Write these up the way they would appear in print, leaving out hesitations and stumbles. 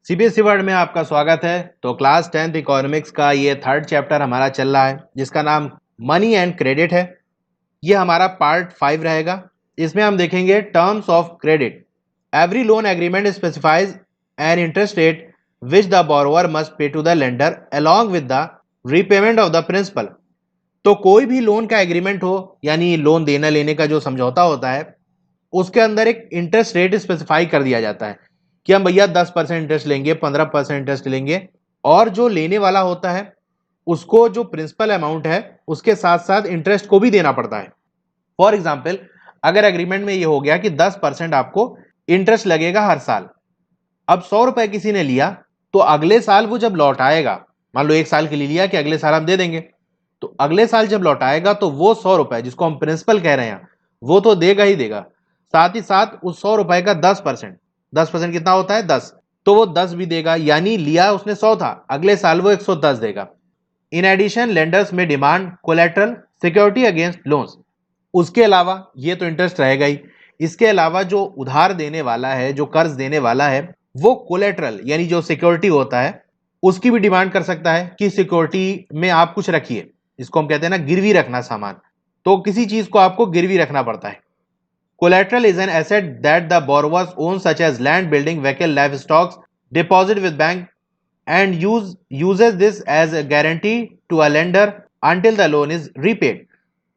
CBSE world में आपका स्वागत है। तो क्लास 10th इकोनॉमिक्स का ये थर्ड चैप्टर हमारा चल रहा है जिसका नाम मनी एंड क्रेडिट है। ये हमारा पार्ट 5 रहेगा। इसमें हम देखेंगे terms of credit. Every loan agreement specifies an interest rate which the borrower must pay to the lender along with the repayment of the principal. तो कोई भी लोन का एग्रीमेंट हो यानी लोन देना लेने का जो समझौता होता है उसके अंदर एक इंटरेस्ट रेट स्पेसिफाई कर दिया जाता है कि हम भैया 10% इंटरेस्ट लेंगे, 15% इंटरेस्ट लेंगे, और जो लेने वाला होता है उसको जो प्रिंसिपल अमाउंट है उसके साथ साथ इंटरेस्ट को भी देना पड़ता है। फॉर एग्जाम्पल, अगर एग्रीमेंट में ये हो गया कि 10% आपको इंटरेस्ट लगेगा हर साल। अब 100 रुपए किसी ने लिया तो अगले साल वो जब लौटाएगा, मान लो 1 साल के लिए लिया कि अगले साल हम दे देंगे, तो अगले साल जब लौटाएगा तो वो 100 रुपए जिसको हम प्रिंसिपल कह रहे हैं वो तो देगा ही देगा, साथ ही साथ उस 100 रुपए का 10%, 10% कितना होता है 10, तो वो 10 भी देगा। यानी लिया उसने 100 था, अगले साल वो 110 देगा। इन एडिशन लेंडर्स में demand collateral security against loans. उसके अलावा ये तो इंटरेस्ट रहेगा ही, इसके अलावा जो उधार देने वाला है, जो कर्ज देने वाला है, वो कोलेट्रल यानी जो सिक्योरिटी होता है उसकी भी डिमांड कर सकता है कि सिक्योरिटी में आप कुछ रखिए। इसको हम कहते हैं ना गिरवी रखना सामान, तो किसी चीज को आपको गिरवी रखना पड़ता है। Collateral is an asset that the borrowers own such as land, building, vehicle, livestock, deposit with bank and uses this as a guarantee to a lender until the loan is repaid।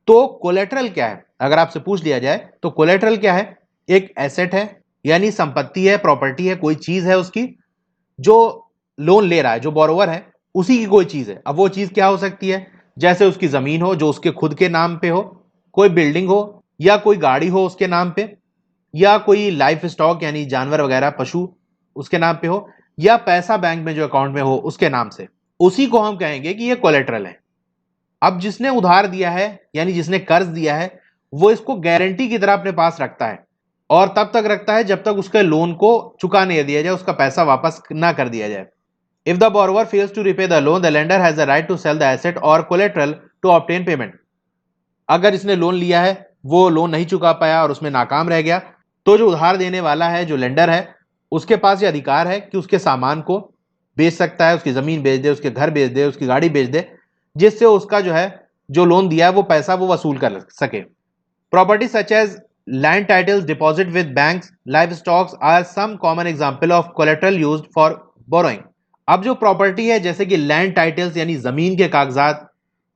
तो collateral क्या है, अगर आपसे पूछ लिया जाए तो collateral क्या है? एक एसेट है यानी संपत्ति है, प्रॉपर्टी है, कोई चीज है उसकी, जो लोन ले रहा है, जो बोरोवर है उसी की कोई चीज है। अब वो चीज क्या हो सकती है? जैसे उसकी जमीन हो जो उसके खुद के नाम पे हो, कोई बिल्डिंग हो, या कोई गाड़ी हो उसके नाम पे, या कोई लाइफ स्टॉक यानी जानवर वगैरह पशु उसके नाम पे हो, या पैसा बैंक में जो अकाउंट में हो उसके नाम से, उसी को हम कहेंगे कि ये कोलेट्रल है। अब जिसने उधार दिया है यानी जिसने कर्ज दिया है वो इसको गारंटी की तरह अपने पास रखता है, और तब तक रखता है जब तक उसके लोन को चुका नहीं दिया जाए, उसका पैसा वापस ना कर दिया जाए। If the borrower fails to repay the loan, the lender has the right to sell the asset or collateral to obtain payment। अगर इसने लोन लिया है, वो लोन नहीं चुका पाया और उसमें नाकाम रह गया, तो जो उधार देने वाला है, जो लेंडर है, उसके पास ये अधिकार है कि उसके सामान को बेच सकता है, उसकी जमीन बेच दे, उसके घर बेच दे, उसकी गाड़ी बेच दे, जिससे उसका जो है जो लोन दिया है वो पैसा वो वसूल कर सके। Property such as land titles, deposit with banks, livestocks are some common example of collateral used for borrowing. अब जो प्रॉपर्टी है जैसे कि लैंड टाइटल्स यानी जमीन के कागजात,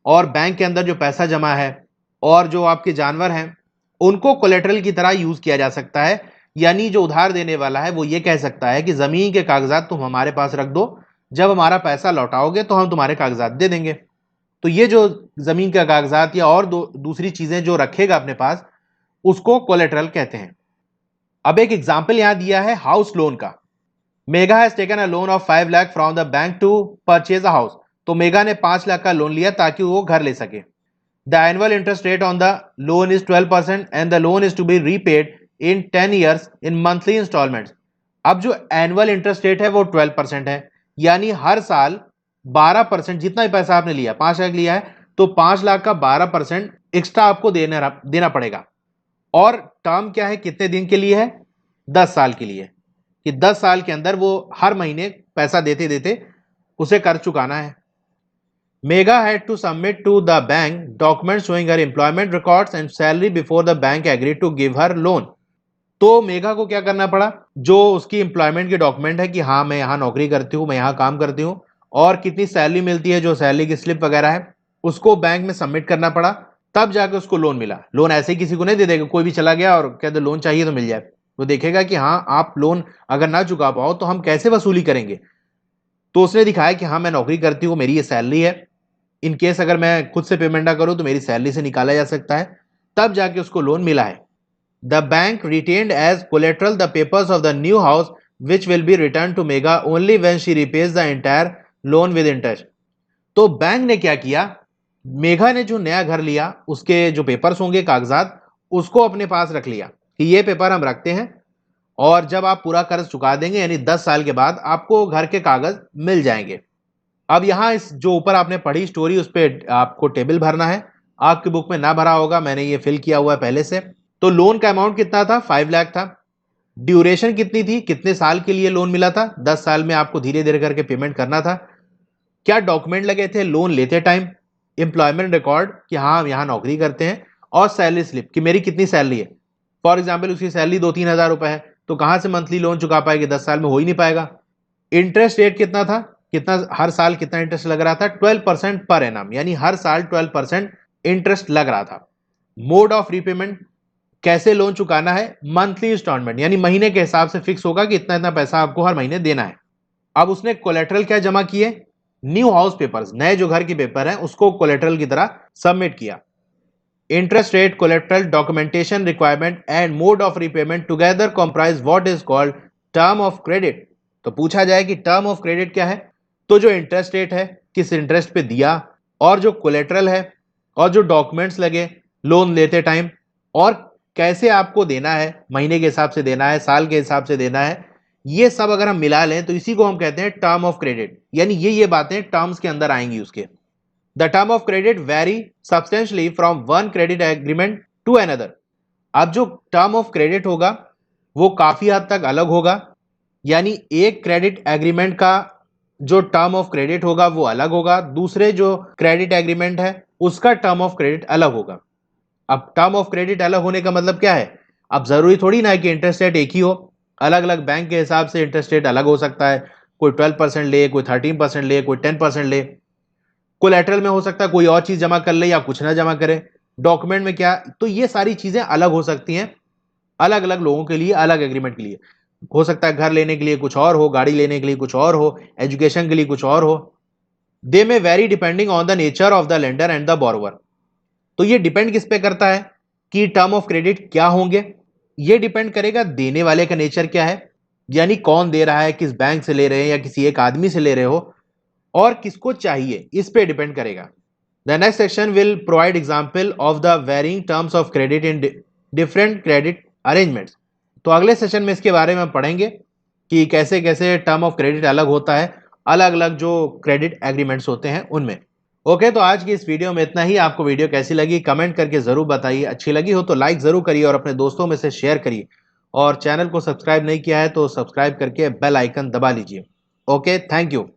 और बैंक के अंदर जो पैसा जमा है, और जो आपके जानवर हैं, उनको कोलेट्रल की तरह यूज किया जा सकता है। यानी जो उधार देने वाला है वो ये कह सकता है कि जमीन के कागजात तुम हमारे पास रख दो, जब हमारा पैसा लौटाओगे तो हम तुम्हारे कागजात दे देंगे। तो ये जो जमीन का कागजात या और दूसरी चीजें जो रखेगा अपने पास, उसको कोलेट्रल कहते हैं। अब एक एग्जाम्पल यहां दिया है हाउस लोन का। Mega has taken a loan of 5 lakh from the bank to purchase a house. तो मेगा ने 5 लाख का लोन लिया ताकि वो घर ले सके। The annual interest rate on the loan is 12% and the loan is to be repaid in 10 years in monthly installments। अब जो एनुअल इंटरेस्ट रेट है वो 12% है, यानी हर साल 12%, जितना भी पैसा आपने लिया, 5 लाख लिया है तो 5 लाख का 12% एक्स्ट्रा आपको देना पड़ेगा। और टर्म क्या है, कितने दिन के लिए है? 10 साल के लिए, कि 10 साल के अंदर वो हर महीने पैसा देते देते उसे कर चुकाना है। Mega had to submit to the bank documents showing her employment records and salary before the bank agreed to give her loan। तो मेगा को क्या करना पड़ा? जो उसकी एम्प्लॉयमेंट के डॉक्यूमेंट है कि हाँ मैं यहाँ नौकरी करती हूँ, मैं यहाँ काम करती हूँ, और कितनी सैलरी मिलती है, जो सैलरी की स्लिप वगैरह है, उसको बैंक में सबमिट करना पड़ा। तब जाके उसको लोन मिला। लोन ऐसे ही किसी को नहीं दे देगा, कोई भी चला गया और कह दे लोन चाहिए तो मिल जाए। वो देखेगा कि हाँ आप लोन अगर ना चुका पाओ तो हम कैसे वसूली करेंगे। तो उसने दिखाया कि हाँ मैं नौकरी करती हूँ, मेरी ये सैलरी है, इन केस अगर मैं खुद से पेमेंट ना करूं तो मेरी सैलरी से निकाला जा सकता है। तब जाके उसको लोन मिला है। The bank retained as collateral the papers of the new house which will be return to Megha only when she repays the entire loan with interest. तो बैंक ने क्या किया, मेघा ने जो नया घर लिया उसके जो पेपर्स होंगे, कागजात, उसको अपने पास रख लिया कि ये पेपर हम रखते हैं, और जब आप पूरा कर्ज चुका देंगे यानी 10 साल के बाद आपको घर के कागज मिल जाएंगे। अब यहां इस जो ऊपर आपने पढ़ी स्टोरी, उस पर आपको टेबल भरना है। आपकी बुक में ना भरा होगा, मैंने ये फिल किया हुआ है पहले से। तो लोन का अमाउंट कितना था? 5 लाख था। ड्यूरेशन कितनी थी, कितने साल के लिए लोन मिला था, 10 साल में आपको धीरे धीरे करके पेमेंट करना था। क्या डॉक्यूमेंट लगे थे लोन लेते टाइम, एम्प्लॉयमेंट रिकॉर्ड कि हाँ हम यहाँ नौकरी करते हैं, और सैलरी स्लिप कि मेरी कितनी सैलरी है। फॉर एग्जाम्पल उसकी सैलरी 2-3 हज़ार रुपए है, तो कहाँ से मंथली लोन चुका पाएगी, 10 साल में हो ही नहीं पाएगा। इंटरेस्ट रेट कितना था, कितना हर साल कितना इंटरेस्ट लग रहा था, 12% पर एनम, यानी हर साल 12% इंटरेस्ट लग रहा था। मोड ऑफ रीपेमेंट, कैसे लोन चुकाना है, मंथली इंस्टॉलमेंट, यानी महीने के हिसाब से फिक्स होगा कि इतना इतना पैसा आपको हर महीने देना है। अब उसने कोलेट्रल क्या जमा किए, न्यू हाउस पेपर्स, नए जो घर के पेपर हैं उसको कोलेट्रल की तरह सबमिट किया। Interest rate, collateral, documentation requirement and mode of repayment together comprise what is called term of credit. तो पूछा जाए कि टर्म ऑफ क्रेडिट क्या है, तो जो इंटरेस्ट रेट है, किस इंटरेस्ट पे दिया, और जो कोलेट्रल है, और जो डॉक्यूमेंट्स लगे लोन लेते टाइम, और कैसे आपको देना है, महीने के हिसाब से देना है, साल के हिसाब से देना है, ये सब अगर हम मिला लें तो इसी को हम कहते हैं टर्म ऑफ क्रेडिट। यानी ये बातें टर्म्स के अंदर आएंगी उसके। The term of credit vary substantially from one credit agreement to another. अब जो टर्म ऑफ क्रेडिट होगा वो काफी हद तक अलग होगा, यानी एक क्रेडिट एग्रीमेंट का जो टर्म ऑफ क्रेडिट होगा वो अलग होगा, दूसरे जो क्रेडिट एग्रीमेंट है उसका टर्म ऑफ क्रेडिट अलग होगा। अब टर्म ऑफ क्रेडिट अलग होने का मतलब क्या है, अब जरूरी थोड़ी ना है कि इंटरेस्ट रेट एक ही हो, अलग अलग बैंक के हिसाब से इंटरेस्ट रेट अलग हो सकता है, कोई 12% ले, कोई 13% ले, कोई 10% ले। कोलैटरल में हो सकता है कोई और चीज जमा कर ले या कुछ ना जमा करे, डॉक्यूमेंट में क्या, तो ये सारी चीजें अलग हो सकती हैं, अलग अलग लोगों के लिए, अलग एग्रीमेंट के लिए। हो सकता है घर लेने के लिए कुछ और हो, गाड़ी लेने के लिए कुछ और हो, एजुकेशन के लिए कुछ और हो। दे में very depending on the nature of the lender and the borrower. तो ये डिपेंड किस पे करता है कि टर्म ऑफ क्रेडिट क्या होंगे, ये डिपेंड करेगा देने वाले का नेचर क्या है, यानी कौन दे रहा है, किस बैंक से ले रहे हैं या किसी एक आदमी से ले रहे हो, और किसको चाहिए, इस पे डिपेंड करेगा। The next section will provide example of the varying terms of credit in different credit arrangements. तो अगले सेशन में इसके बारे में पढ़ेंगे कि कैसे कैसे टर्म ऑफ क्रेडिट अलग होता है, अलग अलग जो क्रेडिट एग्रीमेंट्स होते हैं उनमें। ओके, तो आज की इस वीडियो में इतना ही। आपको वीडियो कैसी लगी कमेंट करके जरूर बताइए, अच्छी लगी हो तो लाइक जरूर करिए और अपने दोस्तों में से शेयर करिए, और चैनल को सब्सक्राइब नहीं किया है तो सब्सक्राइब करके बेल आइकन दबा लीजिए। Okay, thank you.